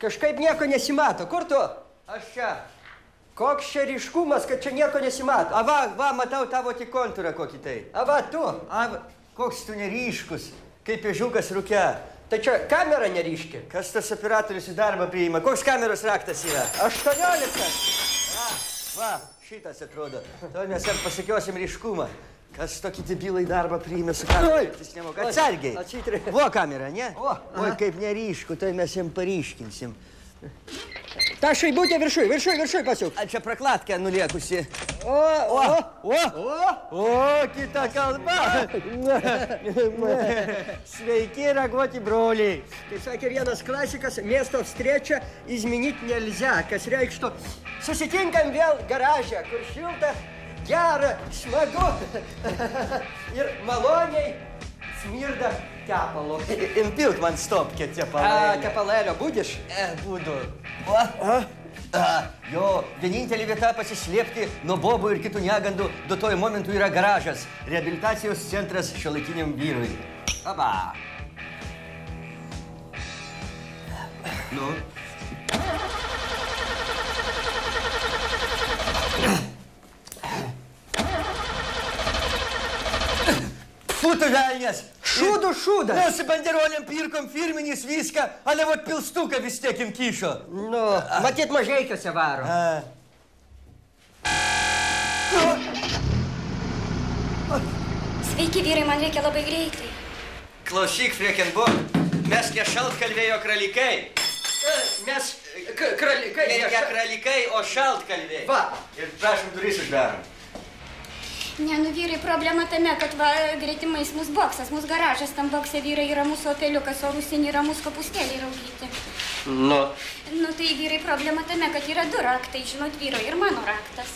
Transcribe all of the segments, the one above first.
kažkaip nieko nesimato. Kur tu? Aš čia. Koks čia ryškumas, kad čia nieko nesimato? A, va, matau tavo tik kontūrą kokį tai. A, va, tu. A, koks tu neryškus, kaip ežiukas rūke. Tai čia kamera neryški. Kas tas operatorius į darbą priima? Koks kameros raktas yra? 18. Va, šitas atrodo. To mes jam pasakiosim ryškumą. Kas tokį debilą į darbą priima su kamerą? Jis nemoka. Atsargiai. Atsitri. Vo kamera, ne? Oi, kaip neryšku, tai mes jam paryškinsim. Ta šaibutė viršui pasiuk. A, čia praklatkę nuliekusi. O, kita kalba. Sveiki, raguoti broliai. Kaip sakė vienas klasikas, miesto встреча изменить нельзя, kas reikštų susitinkam vėl garaže, kur šilta, gera, smagu ir maloniai smirda tepalo. Impilk man stopkę tepalėlio. Tepalėlio, būdiš? Būdu. Jo, vienintelė vieta pasislėpti nuo bobų ir kitų negandų duotuoju momentu yra garažas. Reabilitacijos centras šiuolaikiniam vyrui. Aba. Nu. Putų velnės. Šūdų šūdas. Nu, su banderolėm pirkom firminis viską, ale vot pilstuką vis tiek imkyšo. Nu, matyt mažeikiuose varo. Sveiki, vyrai, man reikia labai greitai. Klausyk, Frekenborg, mes ne šaltkalvėjo kralikai. Mes kralikai. Ne kralikai, o šaltkalviai. Va. Ir prašom, duris uždarom. Ne, nu vyrai, problema tame, kad va, greitimais mūsų boksas, mūsų garažas, tam bokse vyrai yra mūsų opeliukas, o rusinį yra mūsų kopustėlį raugyti. Nu. Nu, tai vyrai, problema tame, kad yra du raktai, žinot, vyrai ir mano raktas.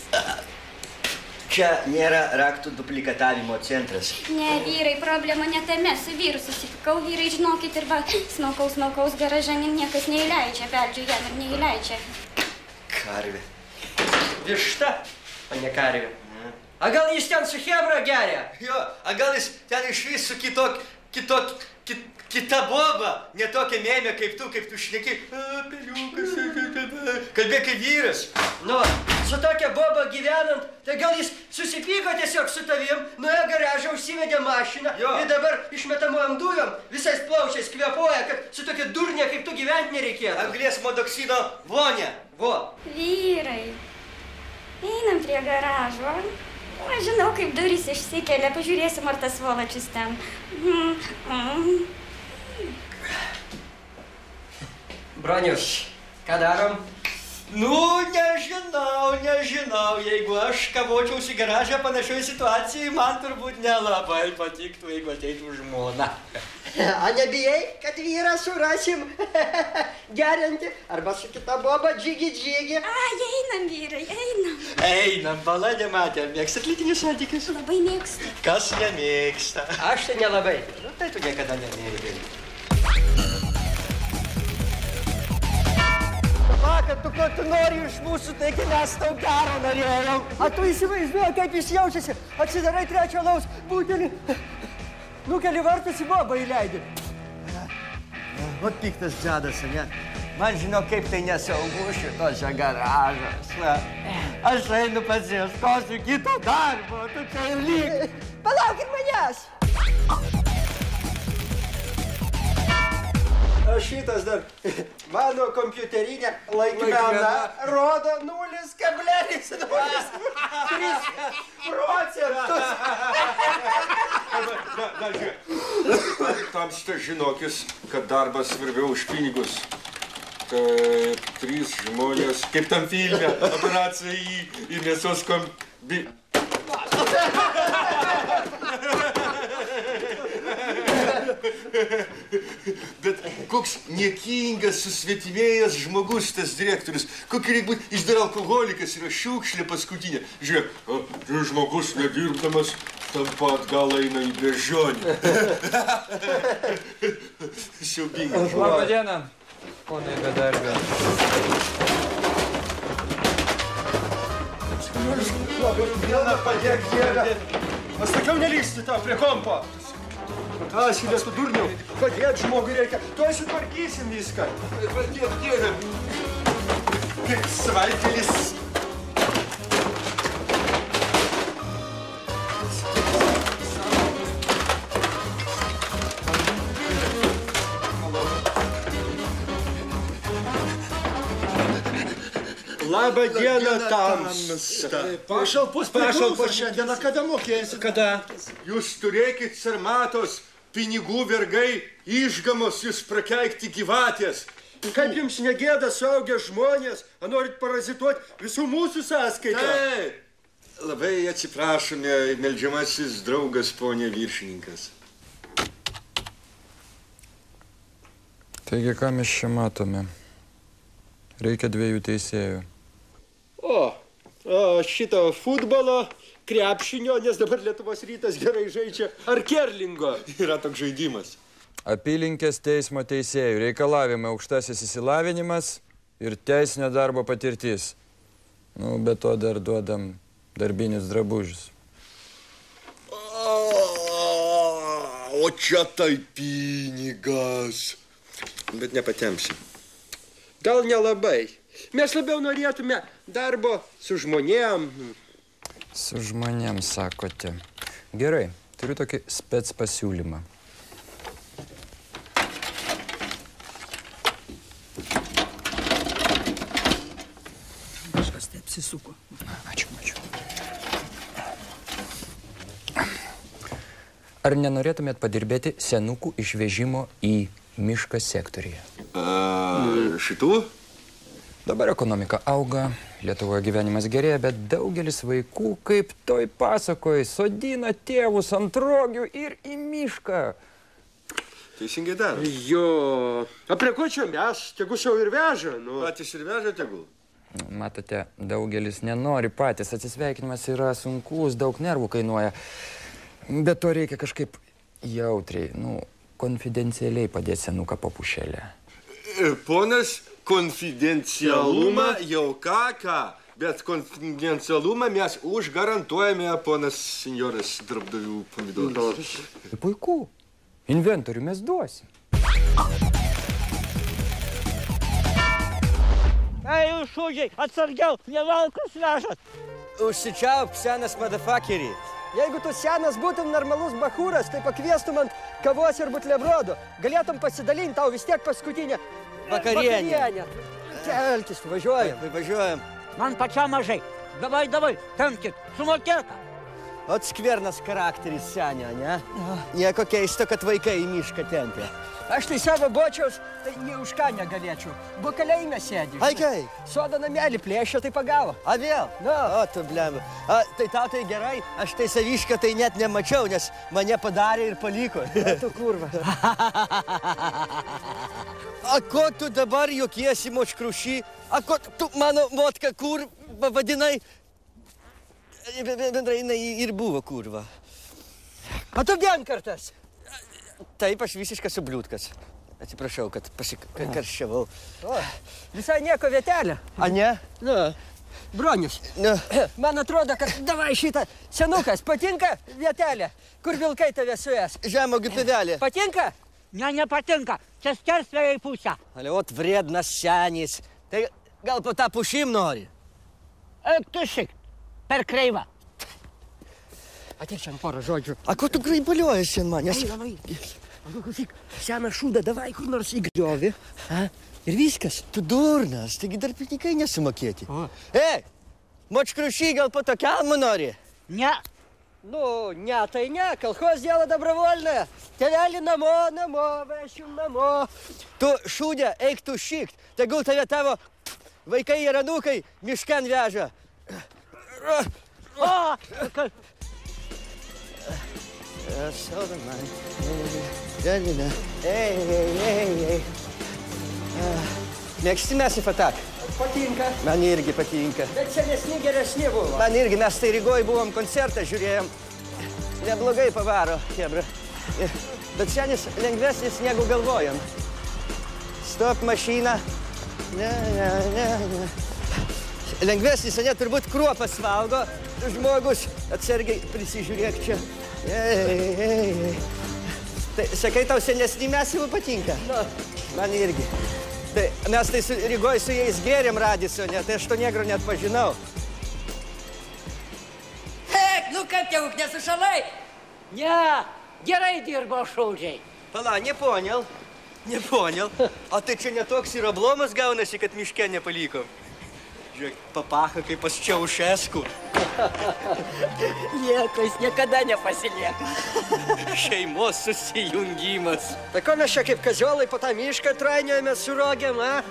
Čia nėra raktų duplikatavimo centras. Ne, vyrai, problema ne tame, su vyru susitikau, vyrai, žinokit, ir va, smaukaus garažą niekas neįleidžia, beldžiu jam ir neįleidžia. Karvė. Višta, o ne karvė. A gal jis ten su chebra geria? Jo, a gal jis ten išvis su kita boba, ne tokia mėmė kaip tu šneki. Peliukas, kalbėk kaip vyras. Nu, su tokia boba gyvenant, tai gal jis susipyko tiesiog su tavim, nuėjo garažą, užsivedė mašiną ir dabar išmetamojam dujom, visais plaučiais kvėpuoja, kad su tokia durnė kaip tu gyventi nereikėtų. Anglies monoksido vonė. Vo. Vyrai, einam prie garažo. Aš žinau, kaip durys išsikelia, pažiūrėsim, ar tas volačius ten. Bronius, ką darom? Nu, nežinau, jeigu aš kavočiausi garažą panašioj situacijai, man turbūt nelabai patiktų, jeigu ateitų žmona. A nebijai, kad vyrą surasim gerinti, arba su kita boba džigi. Ai, einam, vyrai, einam. Einam, baladė matė, mėgstat lytinius santykius? Labai mėgstu. Kas nemėgsta? Aš tai nelabai. Nu, tai tu niekada nemėgai. Vakar, ko tu nori iš mūsų, taigi mes tau gero norėjom. A tu įsivaizduoji, kaip jis jaučiasi, atsidarai trečio alaus butelį, nukeli vartus į bobą įleidį. Vat piktas džadas, ne? Man žinau, kaip tai nesaugu šitose garažas. Aš einu pasiieškosiu kito darbo, tu čia ir lyg. Palaukit manęs! Šitas dar mano kompiuterinė laikmena rodo 0,03%. Dar žiūrėk, tamsta žinokis, kad darbas svarbiau už pinigus. 3 žmonės, kaip tam filme, operacija į mėsos kombi... Bet koks niekingas, susvetimėjęs žmogus tas direktorius. Kokį reikia būti išdar alkoholikas, yra šiukšlė paskutinė. Žiūrėk, žmogus nedirbdamas tampa atgal eina į bežionį. Siaubingai. Labą dieną, ponai bedarbė. Labą dieną, padėk dievę. Aš sakiau nelįsti tau prie kompo. Asilės, tu durniau, padėt žmogui reikia. Tuoj sutvarkysim viską. Padėt, Dieve. Kaip savaitėlis. Labą dieną, tamsta. Pašalpos šiandieną, kada mokėsi? Kada? Jūs turėkit sarmatos, pinigų vergai, išgamos jūs prakeikti gyvatės. Kaip jums negėda suaugę žmonės, a norit parazituoti visų mūsų sąskaitą? Labai atsiprašome, meldžiamasis draugas, ponė viršininkas. Taigi, ką mes čia matome? Reikia 2 teisėjų. O šito futbolo, krepšinio, nes dabar Lietuvos Rytas gerai žaidžia, ar kerlingo? Yra toks žaidimas. Apylinkės teismo teisėjų reikalavimai aukštasis išsilavinimas ir teisinio darbo patirtis. Nu, be to dar duodam darbinius drabužius. O čia tai pinigas. Bet nepatempsi. Gal nelabai. Mes labiau norėtume darbo su žmonėm. Su žmonėm, sakote. Gerai, turiu tokį spec pasiūlymą. Kažkas taip apsisuko. Ačiū. Ar nenorėtumėt padirbėti senukų išvežimo į mišką sektoriuje? Šitų? Dabar ekonomika auga, Lietuvoje gyvenimas gerėja, bet daugelis vaikų, kaip toj pasakoj, sodina tėvus ant rogių ir į mišką. Teisingai daro. Jo, o prie ko čia mes? Tegu sau ir veža, nu. Patys ir veža tegul. Matote, daugelis nenori patys, atsisveikinimas yra sunkus, daug nervų kainuoja. Bet to reikia kažkaip jautriai, konfidencialiai padėti senuką po pušelę. Ponas, konfidencialumą jau ką, bet konfidencialumą mes užgarantuojame, ponas senjoras darbdavių pomidoras. Puiku, inventorių mes duosim. Ei, jūs šūdžiai, atsargiau, nevalkus vežat. Užsičiauk, senas motherfuckerį. Jeigu tu senas būtum normalus bachūras, tai pakviestum ant kavos ir butlebrodo. Galėtum pasidalinti, tau vis tiek paskutinę vakarienę. Kelkis, važiuojam. Važiuojam. Man pačia mažai. Davai, tempkit, sumokėta. Atskvernas charakteris, senio, ne? Nieko keisto, kad vaikai į mišką tempia. Aš tai savo bočiaus, tai nė už ką negalėčiau. Buvo kalėjime sėdi. Ai, kaip? Sodo namelį plėšė, tai pagavo. A, vėl? O, tu blem. Tai tau tai gerai, aš tai savišką tai net nemačiau, nes mane padarė ir paliko. Tu kurva. A, ko tu dabar juokiesi, močkrušy? A, ko tu mano vodka kur vadinai? Bendrai, jinai ir buvo kurva. O tu vienkartas. Taip, aš visiškas subliūdkas. Atsiprašau, kad pasikarščiavau. Visai nieko vietelė. A, ne? Bronius, man atrodo, kad davai šitą senukas. Patinka vietelė, kur vilkai tave suės? Žemogių pivelė. Patinka? Ne, nepatinka. Čia skersvėje į pusę. Ale, ot vrednas senis. Tai gal po tą pušim nori? Eik tu šik, per kreivą. Ateik šiandien porą žodžių. A, ko tu graibaliuoji šiandien manęs? Davai. Klausyk, seną šūdą davai kur nors įgriovį. Ir viskas. Tu durnas, taigi dar pinigai nesumokėti. Močkrušy, gal po to kelmų nori? Ne. Nu, ne, tai ne, kolchos dėla dobrovolnė. Tėvelį namo, vešiu namo. Tu šūdė, eik tu šikt. Tegul tave tavo vaikai ir anūkai miškan veža. Soda man. Galina. Ei. Mėgsti mes į fatak? Patinka. Man irgi patinka. Bet senesni geresni buvo. Man irgi, mes tai Rygoj buvom koncertą, žiūrėjom. Neblogai pavaro, hebra. Bet senis lengvesnis negu galvojam. Stop mašina. Ne. Lengvesnis, ne, turbūt kruopas valgo. Žmogus, atsargiai prisižiūrėk čia. Ei. Tai, sakai, tau senesni mes jau patinka? Nu, man irgi. Tai mes tai Rygoj su jais gėrėm Radisone, tai aš to negro net pažinau. Nu kaip jau, nesušalai? Ne, gerai dirbo šaudžiai. Pala, nepoнял. O tai čia netoks ir oblomas gaunasi, kad miške nepalikom. Žiūrėk, papacha kaip pas Čiaušesku. Niekas niekada nepasilieka. Šeimos susijungimas. Tai ko mes čia kaip kaziolai po tą mišką trainiojame su rogėm, a?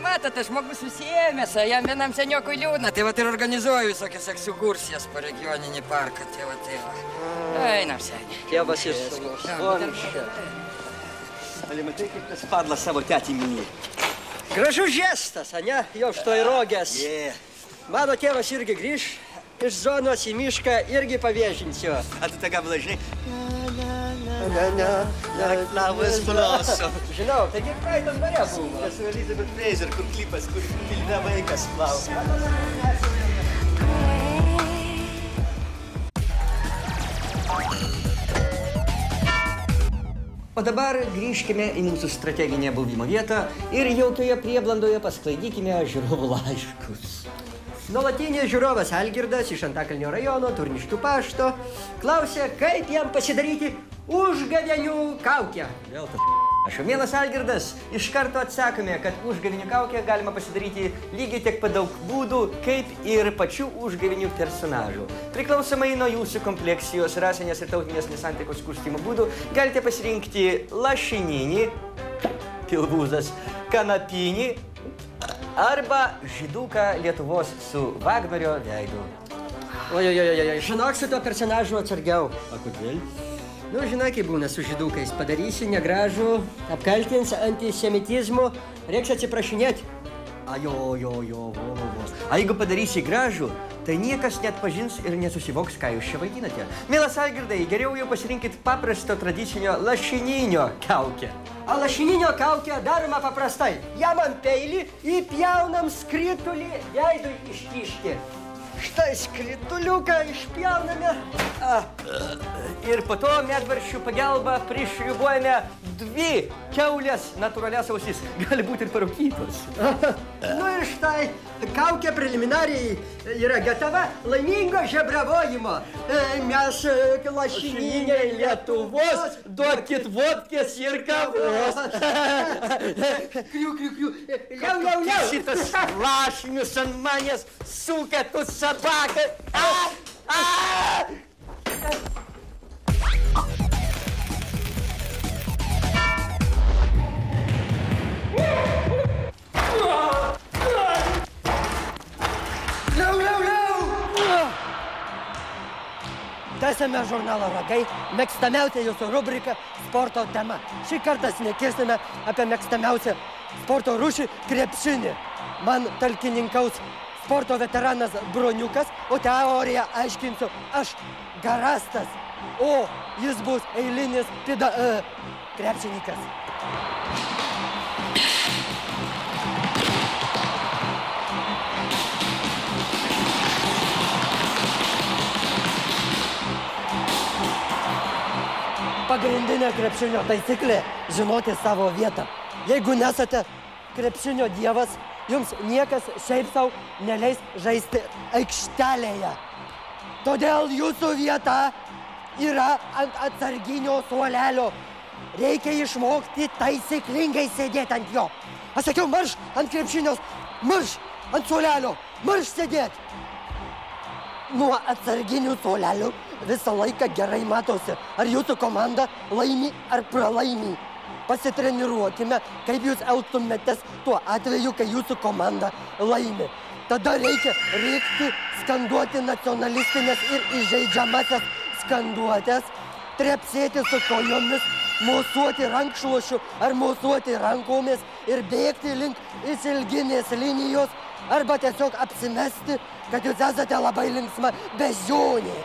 Matot, žmogus susiėmęs, jam vienam seniokui liūdna. Tai vat ir organizuoju visokias ekskursijas po regioninį parką. Tai va. Einam, seniai. Tėvas ir sūnus. Ali matai, kaip tas padlas savo tetį minį? Gražus žestas, a ne? Jau štai rogės. Mano tėvas irgi grįž iš zonos į mišką, irgi pavėžinsiu. A tu tą gabalą žinai? Like flowers blossom. Žinau, taigi praeitas bare buvo. Tas su Elizabeth Fraser, kur klipas, kur pilna vaikas klausia. O dabar grįžkime į mūsų strateginę buvimo vietą ir jau toje prieblandoje pasklaidykime žiūrovų laiškus. Nuolatinis žiūrovas Algirdas iš Antakalnio rajono Turniškių pašto klausė, kaip jam pasidaryti užgavėnių kaukę. Vėl tas aš. Mielas Algirdas, iš karto atsakome, kad užgavėnių kaukę galima pasidaryti lygiai tiek pat daug būdų, kaip ir pačių užgavėnių personažų. Priklausomai nuo jūsų kompleksijos, rasinės ir tautinės nesantaikos kurstymo būdų, galite pasirinkti lašininį, pilvūzas, kanapinį arba žyduką Lietuvos su Vagnorio veidu. Ojojojojoj, žinok su to personažu atsargiau. A kodėl? Nu, žinai, kaip būna su žydukais. Padarysi negražų, apkaltins antisemitizmu, reiks atsiprašinėti. Jo. A jeigu padarysi gražų, tai niekas net pažins ir nesusivoks, ką jūs čia vaidinate. Mielas Algirdai, geriau jau pasirinkit paprasto tradicinio lašininio kaukę. A lašininio kaukę daroma paprastai. Jam ant peilį įpjaunam skritulį veidui iškišti. Štai skrituliuką išpjauname. Ir po to medvaršių pagalba prišribuojame 2 kiaulės natūralias ausis. Gali būti ir parūkytos. Nu ir štai, kaukė preliminariai yra gatava laimingo žebravojimo. Mes lašininiai Lietuvos, duokit vodkės ir kavos. Kriu. Liau. Šitas lašinius ant manęs suka, tu sabaka. Tęsėme žurnalą Ragai, mėgstamiausia jūsų rubrika sporto tema. Šį kartą šnekėsime apie mėgstamiausią sporto rūšį krepšinį. Man talkininkaus sporto veteranas Broniukas, o teoriją aiškinsiu aš, Garastas, o jis bus eilinis krepšininkas. Pagrindinė krepšinio taisyklė – žinoti savo vietą. Jeigu nesate krepšinio dievas, jums niekas šiaip sau neleis žaisti aikštelėje. Todėl jūsų vieta yra ant atsarginio suolelio. Reikia išmokti taisyklingai sėdėti ant jo. Aš sakiau, marš ant krepšinios, marš ant suolelio, marš sėdėti. Nuo atsarginių suolelių visą laiką gerai matosi, ar jūsų komanda laimi ar pralaimi. Pasitreniruokime, kaip jūs elgtumėtės tuo atveju, kai jūsų komanda laimi. Tada reikia rėkti, skanduoti nacionalistinės ir įžeidžiamasias skanduotės, trepsėti su kojomis, mosuoti rankšluošiu ar mosuoti rankomis ir bėgti link išilginės linijos arba tiesiog apsimesti, kad jūs esate labai linksma beždžionė.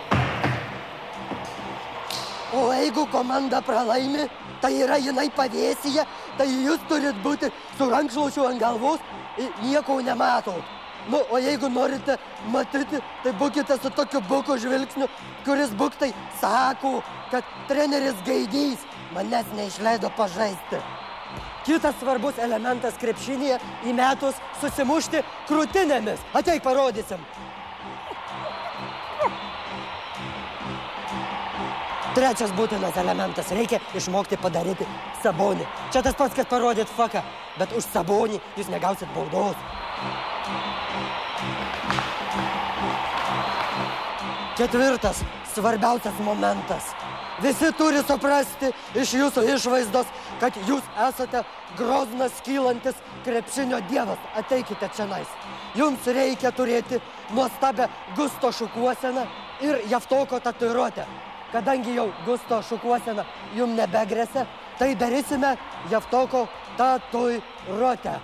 O jeigu komanda pralaimi, tai yra jinai pavėsyje, tai jūs turit būti su rankšluošiu ant galvos ir nieko nematot. Nu, o jeigu norite matyti, tai būkite su tokiu buko žvilgsniu, kuris buktai sako, kad treneris Gaidys manęs neišleido pažaisti. Kitas svarbus elementas krepšinėje įmetus susimušti krūtinėmis. Ateik, parodysim. Trečias būtinas elementas. Reikia išmokti padaryti sabonį. Čia tas pats, kad parodyt faką, bet už sabonį jūs negausit baudos. Ketvirtas, svarbiausias momentas. Visi turi suprasti iš jūsų išvaizdos, kad jūs esate groznas kylantis krepšinio dievas. Ateikite čionais. Jums reikia turėti nuostabią Gusto šukuoseną ir Javtoko tatuiruotę. Kadangi jau Gusto šukuosena jums nebegresia, tai darysime Javtoko tatuiruotę.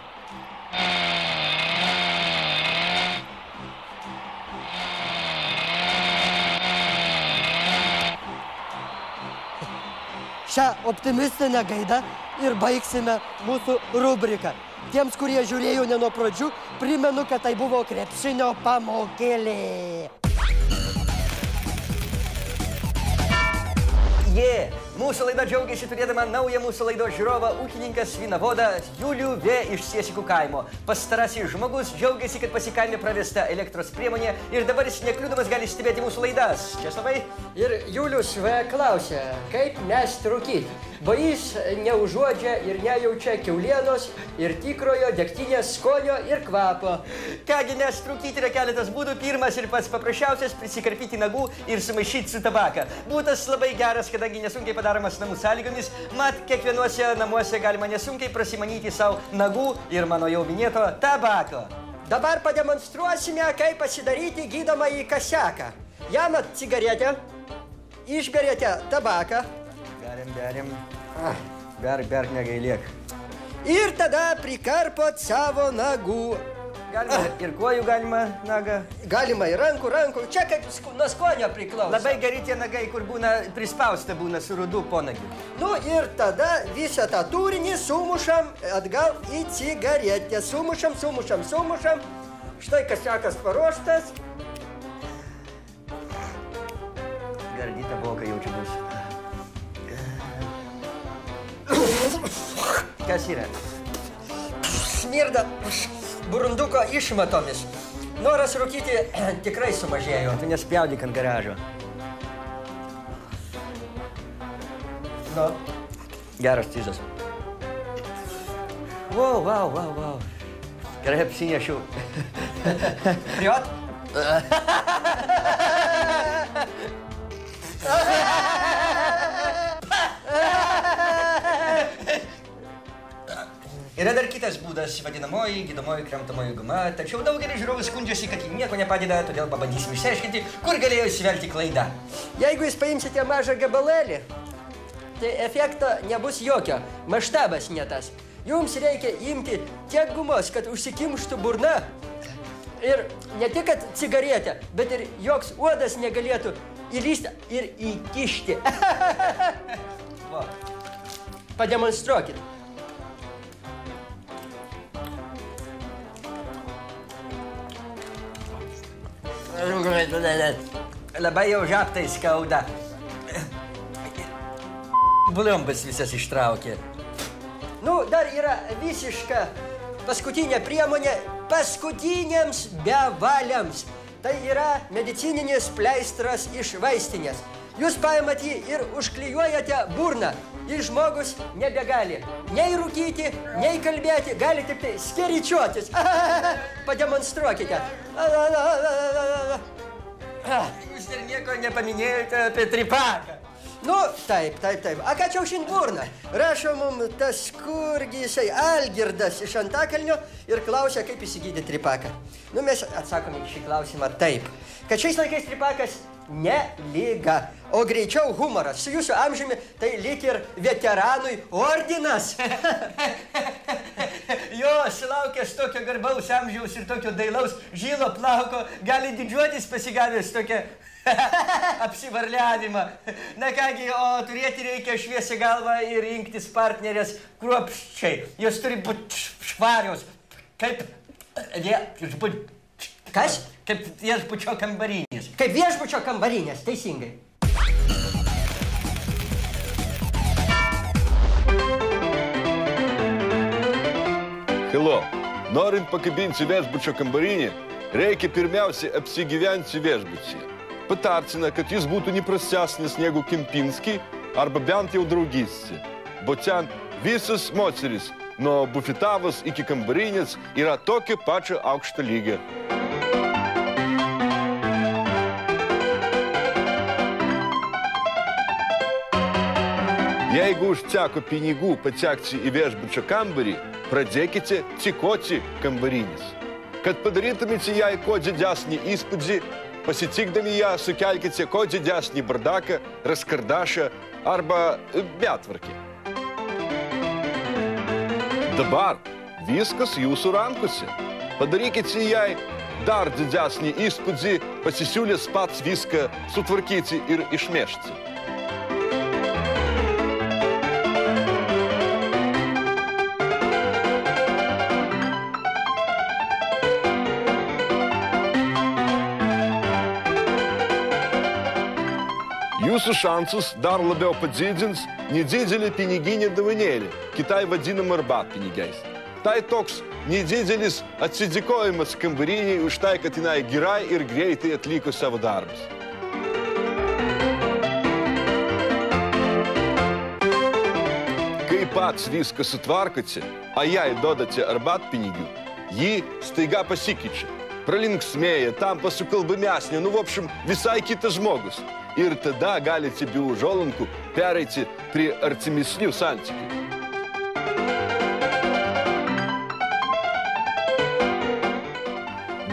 Šią optimistinę gaidą ir baigsime mūsų rubriką. Tiems, kurie žiūrėjo ne nuo pradžių, primenu, kad tai buvo krepšinio pamokėlė. Mūsų laida džiaugiasi turėdama naują mūsų laidos žiūrovą, ūkininkas Vinavoda Julių V. iš Siesikų kaimo. Pastarasis žmogus džiaugiasi, kad pasikaime pravesta elektros priemonė ir dabar jis nekliudomas gali stebėti mūsų laidas. Česlovai? Ir Julius V. klausė, kaip mesti rūkyti. Bo jis neužuodžia ir nejaučia kiaulienos ir tikrojo degtinės skonio ir kvapo. Kągi, nes trūkyti yra keletas būdų. Pirmas ir pats paprasčiausias – prisikarpyti nagų ir sumaišyti su tabaka. Būtas labai geras, kadangi nesunkiai padaromas namų sąlygomis. Mat, kiekvienuose namuose galima nesunkiai prasimanyti savo nagų ir mano jau minėto tabako. Dabar pademonstruosime, kaip pasidaryti gydomąjį kasiaką. Jamat cigaretę, išberiate tabaką. Berim. Berk negailėk. Ir tada prikarpot savo nagų. Galima ir kojų galima nagą. Galima ir rankų. Čia kaip nuo skonio priklauso. Labai geri tie nagai, kur būna prispausta būna su rudu ponagiu. Nu ir tada visą tą turinį sumušam atgal į cigaretę. Sumušam. Štai kasiakas paruoštas. Gardyta boka jaučiu bus. Kas yra? Smirda burunduko išmatomis. Noras rūkyti tikrai sumažėjo. Tu nespjaudyk ant garažo. Nu. Geras cizas. Wow. Gerai apsinešiau. Priot? Yra dar kitas būdas, vadinamoji gydomoji kramtomoji guma, tačiau daugelis žiūrovų skundžiasi, kad ji nieko nepadeda, todėl pabandysim išsiaiškinti, kur galėjo įsivelti klaida. Jeigu jūs paimsite mažą gabalėlį, tai efekto nebus jokio, maštabas ne tas. Jums reikia imti tiek gumos, kad užsikimštų burna ir ne tik kad cigaretė, bet ir joks uodas negalėtų įlysti ir įkišti. Pademonstruokit. Labai jau žabtai skauda. Bliombas visas ištraukė. Nu, dar yra visiška paskutinė priemonė paskutiniams bevaliams. Tai yra medicininis pleistras iš vaistinės. Jūs paimat jį ir užklijuojate burną. Ir žmogus nebegali nei rūkyti, nei kalbėti, gali tik tai skeričiuotis. Pademonstruokite. Jūs ir nieko nepaminėjote apie tripaką. Nu, taip. A ką čia aušint burną? Rašo mum tas kurgi jisai Algirdas iš Antakalnio ir klausia, kaip įsigyti tripaką. Nu, mes atsakome šį klausimą taip, kad šiais laikais tripakas ne lyga, o greičiau humoras. Su jūsų amžiumi tai lyg ir veteranui ordinas. Jo, sulaukęs tokio garbaus amžiaus ir tokio dailaus žilo plauko, gali didžiuotis pasigavęs tokią apsivarliavimą. Na kągi, o turėti reikia šviesią galvą ir rinktis partnerės kruopščiai. Jos turi būti švarios, kaip Kas? Kaip viešbučio kambarinės. Kaip viešbučio kambarinės, teisingai. Hilo, norint pakabinti viešbučio kambarinį, reikia pirmiausiai apsigyventi viešbučiai. Patartina, kad jis būtų neprastesnis negu Kempinski arba bent jau draugystė. Bo ten visas moteris, nuo bufetavos iki kambarinės, yra tokio pačio aukšto lygio. Jeigu užteko pinigų patekti į viešbučio kambarį, pradėkite cikoti kambarinis. Kad padarytumėte jai kuo didesnį įspūdį, pasitikdami ją sukelkite kuo didesnį bardaką, raskardašą arba betvarkį. Dabar viskas jūsų rankose. Padarykite jai dar didesnį įspūdį, pasisiūlęs pats viską sutvarkyti ir išmešti. Jūsų šansus dar labiau padidins nedidelį piniginį dovanėlį, kitai vadinama arbatpinigiais. Tai toks nedidelis atsidėkojimas kambariniai už tai, kad jinai gerai ir greitai atliko savo darbus. Kai pats viską sutvarkote, o jai dodate arbatpinigių, ji staiga pasikeičia. Pralinksmėja, tampa sukalbamesnė, nu, vopšim, visai kitas žmogus. Ir tada galite be užuolankų pereiti prie artimesnių santykių.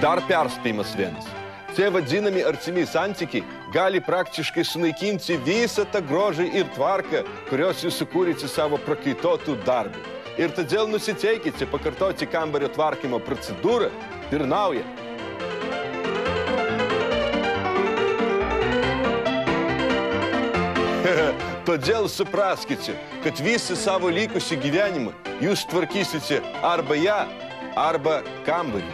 Dar perspėjimas vienas. Tie vadinami artimiai santykiai gali praktiškai sunaikinti visą tą grožį ir tvarką, kurios jūs sukūrėte savo prakaitotų darbų. Ir todėl nusiteikite pakartoti kambario tvarkymo procedūrą ir naują. Todėl supraskite, kad visą savo likusį gyvenimą jūs tvarkysite arba ją, arba kambarį.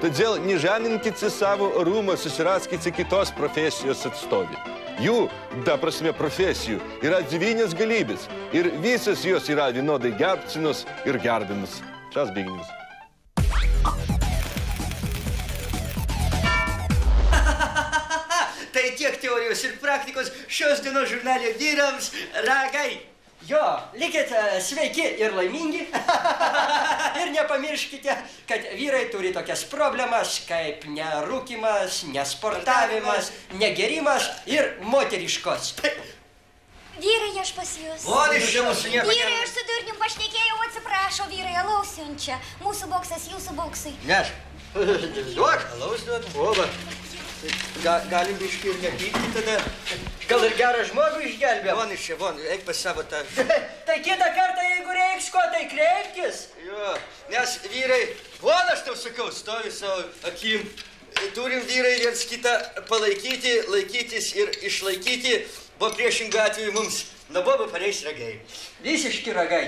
Todėl nežeminkite savo orumą, susiraskite kitos profesijos atstovį. Jų, ta prasme profesijų, yra 9 galybės ir visas jos yra vienodai gerbtinos ir gerbiamas. Čas Bignius. Tai tiek teorijos ir praktikos šios dienos žurnale vyrams ragai. Jo, likite sveiki ir laimingi. Ir nepamirškite, kad vyrai turi tokias problemas kaip nerūkymas, nesportavimas, negerimas ir moteriškos. Vyrai, aš pas jūs. O, iš čia mūsų nieko. Vyrai, aš su durnium pašnekėjau, atsiprašau, vyrai, alaus siunčia. Mūsų boksas, jūsų boksai. Neš. Duok. Alaus duok. Oba. Galim biškį ir nepykti tada. Gal ir gerą žmogų išgelbė? Von iš čia, von, eik pas savo tą. Tai kitą kartą, jeigu reiks ko, tai kreipkis. Jo, nes vyrai, von aš tau sakau, stovi savo akim. Turim vyrai viens kitą palaikyti, laikytis ir išlaikyti, bo priešingų atveju mums nuobobu pareis ragai. Visiški ragai.